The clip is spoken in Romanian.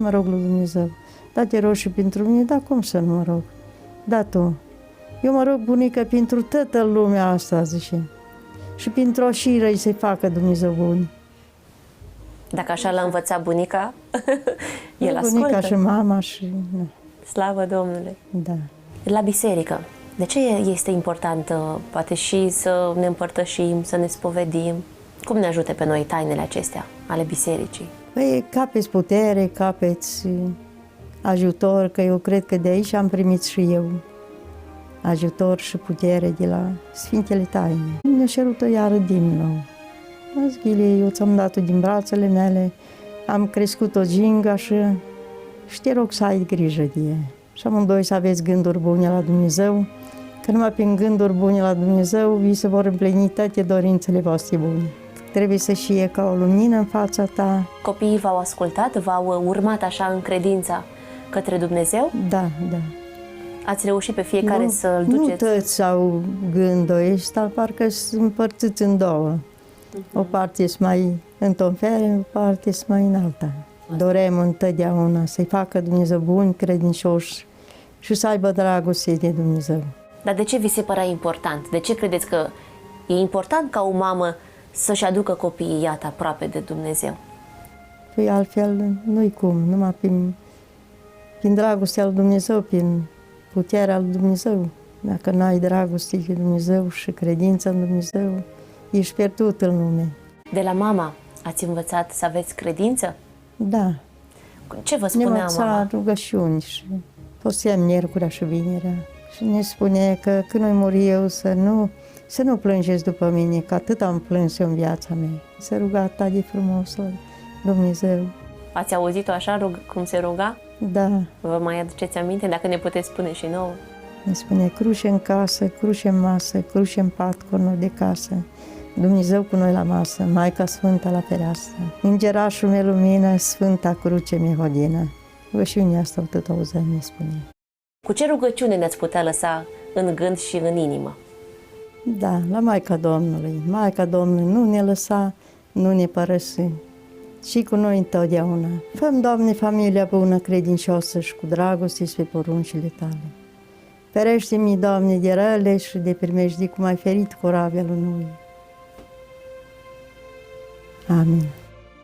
Mă rog lui Dumnezeu, da te rog și pentru mine, dar cum să nu mă rog? Da tu. Eu mă rog, bunică, pentru toată lumea asta, zice. Și pentru o șiră să-i facă Dumnezeu bun. Dacă așa l-a învățat bunica, el ascultă. Bunica și mama și... Slavă Domnului! Da. La biserică, de ce este important, poate și să ne împărtășim, să ne spovedim? Cum ne ajute pe noi tainele acestea ale bisericii? Păi capeți putere, capeți ajutor, că eu cred că de aici am primit și eu ajutor și putere de la Sfintele Taine. Ne-a cerut-o iară din nou. Ghile, eu ți-am dat-o din brațele mele, am crescut-o ginga și te rog să ai grijă de ea. Și amândoi să aveți gânduri bune la Dumnezeu, că numai prin gânduri bune la Dumnezeu vi se vor împlini toate dorințele voastre bune. Trebuie să știe ca o lumină în fața ta. Copiii v-au ascultat, v-au urmat așa în credința către Dumnezeu? Da, da. Ați reușit pe fiecare să-l duceți? Nu toți au gândul ăsta, parcă sunt împărțiți în două. O parte sunt mai într-un fel, o parte sunt mai în alta. Dorem întotdeauna să-i facă Dumnezeu buni, credincioși și să aibă dragoste de Dumnezeu. Dar de ce vi se părea important? De ce credeți că e important ca o mamă să-și aducă copiii, iată, aproape de Dumnezeu? Păi altfel nu-i cum, numai prin dragostea lui Dumnezeu, prin puterea lui Dumnezeu. Dacă n-ai dragoste de Dumnezeu și credința în Dumnezeu, ești pierdut în lume. De la mama ați învățat să aveți credință? Da. Ce vă spunea mama? Ne învăța rugăciuni și posteam miercurea și vinerea. Și ne spune că când voi muri eu să nu plângeți după mine, că atât am plâns eu în viața mea. Se ruga atât de frumos la Dumnezeu. Ați auzit-o așa, cum se ruga? Da. Vă mai aduceți aminte? Dacă ne puteți spune și nouă. Ne spune cruce în casă, cruce în masă, cruce în pat cu noi de casă. Dumnezeu cu noi la masă, Maica Sfântă la fereastră. Îngerașul meu lumină, Sfânta Cruce mi hodină. Rugăciunea asta tot auzăm, ne spune. Cu ce rugăciune ne-ați putea lăsa în gând și în inimă? Da, la Maica Domnului. Maica Domnului nu ne lăsa, nu ne părăsi. Și cu noi întotdeauna. Făm, Doamne, familia bună, credincioasă și cu dragoste spre poruncile Tale. Ferește-mi, Doamne, de răle și de primejdii cum ai ferit corabia lui noi. Amin.